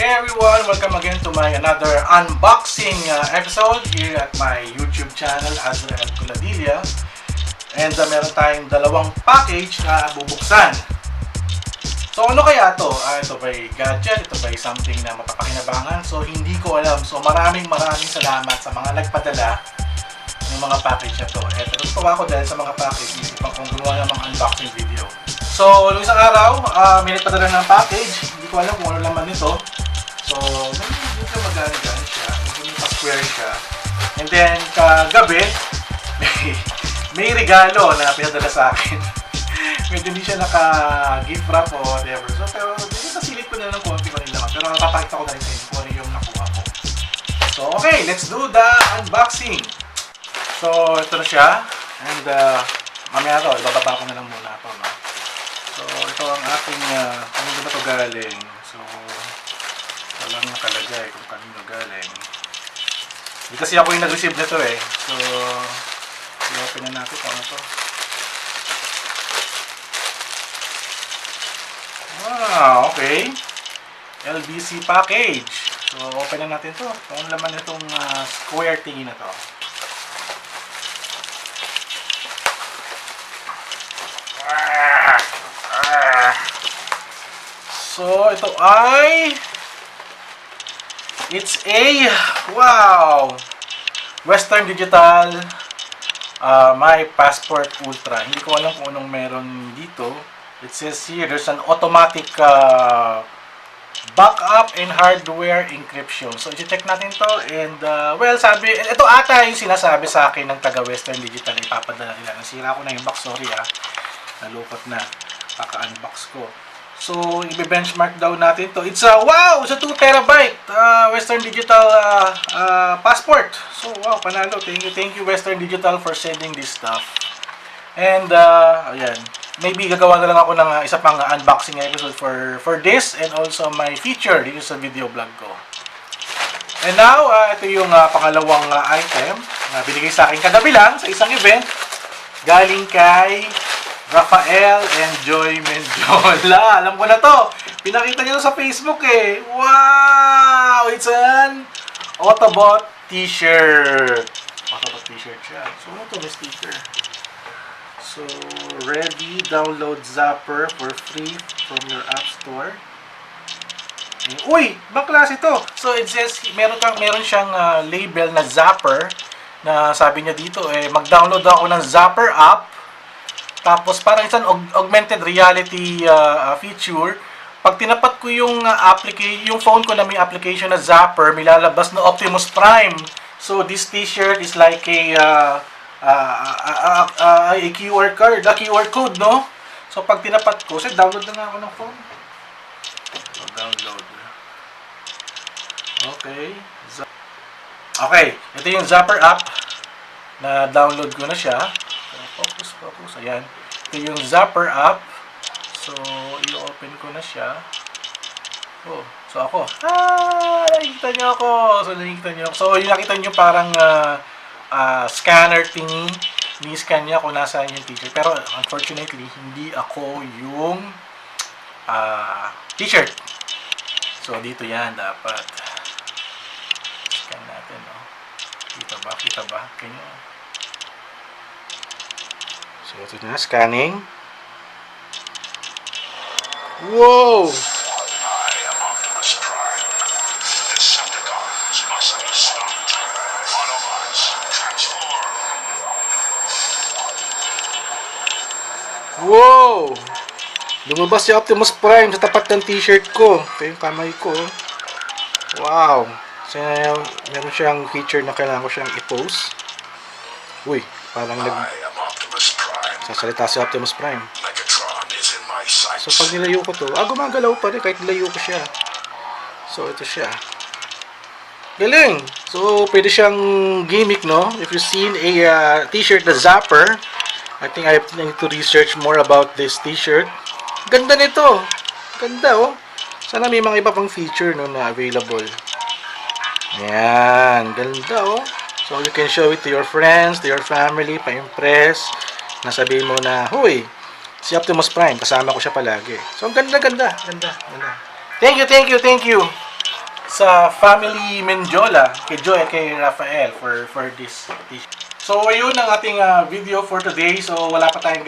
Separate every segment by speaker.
Speaker 1: Hey everyone! Welcome again to my another unboxing episode here at my YouTube channel, Azrael Culadilla. And meron tayong dalawang package na bubuksan. So ano kaya to? Ito ba'y gadget? Ito ba'y something na mapapakinabangan? So hindi ko alam. So maraming salamat sa mga nagpadala ng mga package na to. Ito, tutuwa ko dahil sa mga package. Isipan kong gumawa ng mga unboxing video. So, nung isang araw, may nagpadala ng package. Hindi ko alam kung ano laman nito. So, medyo magani-gani siya. Medyo pa-square siya. And then, kagabi, may regalo na pinadala sa akin. Medyo hindi siya naka-gift wrap o whatever. So, pero nasilip ko na ng konti ko nila. Pero napapakita ko na rin sa inyo kung ano yung nakuha ko. So, okay, let's do the unboxing. So, ito na siya. And, mamaya to, ibababa ko na lang muna ito. No? So, ito ang ating, kanino ba ito galing? So, ito lang nakalagay kung kanino galing. Hindi kasi ako yung nag-receive nito eh. So, i-open na natin kung ano ito. Okay. LBC package. So, open na natin ito. Kung laman itong square thingy na ito. So, ito ay it's a wow! Western Digital My Passport Ultra. Hindi ko alam kung anong meron dito. It says here, there's an automatic backup and hardware encryption. So, i-check natin to and well, sabi, ito ata yung sinasabi sa akin ng taga Western Digital. Ipapadala nila. Nasira ko na yung box, sorry nalukot na. Paka-unbox ko. So, i-benchmark daw natin to. It's a, wow! It's a 2 terabyte Western Digital passport. So, wow, panalo. Thank you Western Digital for sending this stuff. And, ayan. Maybe gagawa na lang ako ng isa pang unboxing episode for this and also my feature dito sa video vlog ko. And now, ito yung pangalawang item na binigay sa akin kagabi lang sa isang event. Galing kay Rafael and Joy Menjola. Alam ko na to. Pinakita niyo sa Facebook eh. Wow! It's an Autobot t-shirt. Autobot t-shirt siya. So, ano to? May sticker. So, ready. Download Zapper for free from your app store. Uy! Ibang klase to. So, it says, meron siyang label na Zapper na sabi niya dito mag-download ako ng Zapper app. Tapos parang isang augmented reality feature. Pag tinapat ko yung yung phone ko na may application na Zapper, may lalabas na Optimus Prime. So this t-shirt is like a QR card, a QR code, no? So pag tinapat ko, download na nga ako ng phone. So download. Okay. Okay, ito yung Zapper app na download ko na siya. Focus. Ayan. Ito yung Zapper app. So, i-open ko na siya. Oh, so ako. Nakikita nyo ako. So, yung nakita nyo parang scanner thingy. Ni-scan niya kung nasaan yung t-shirt. Pero, unfortunately, hindi ako yung t-shirt. So, dito yan dapat. Scan natin, no? Kita ba? Kanya. So, ito na, scanning. Wow!
Speaker 2: I am Optimus Prime. Decepticons must be stopped. Autobots, transform.
Speaker 1: Wow! Lumabas si Optimus Prime sa tapat ng t-shirt ko. Ito yung kamay ko. Wow! So, meron siyang feature na kailangan ko siyang i-post. Uy, parang sasalita si Optimus Prime. So pag nilayo ko to, gumagalaw pa rin kahit nilayo ko siya. So ito siya. Galing! So pwede siyang gimmick, no? If you've seen a t-shirt na Zapper, I think I need to research more about this t-shirt. Ganda nito! Ganda, oh! Sana may mga iba pang feature, no, na available. Ayan! Ganda, oh! So you can show it to your friends, to your family, pa-impress. Nasabihin mo na, huy, si Optimus Prime, kasama ko siya palagi. So, ang ganda. Thank you. sa family Mendiola, kay Joy at kay Rafael for this t-shirt. So, ayun ang ating video for today. So, wala pa tayong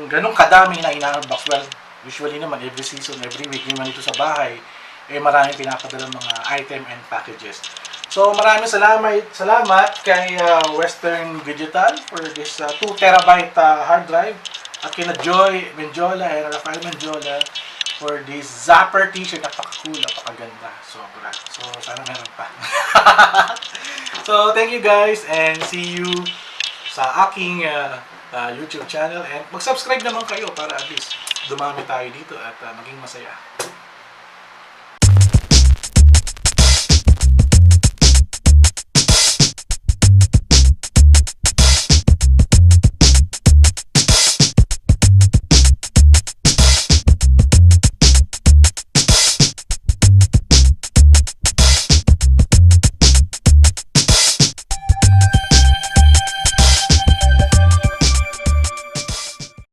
Speaker 1: ganong kadami na ina-unbox. Well, usually naman, every season, every week, yung dito sa bahay, maraming pinapadala mga item and packages. So, maraming salamat kay Western Digital for this 2 terabyte hard drive. At kina Joy Mendiola and Rafael Mendiola for this Zapper t-shirt. Napaka-cool, napakaganda. Sobra. So, sana meron pa. So, thank you guys and see you sa aking YouTube channel. And mag-subscribe naman kayo para at least dumami tayo dito at maging masaya.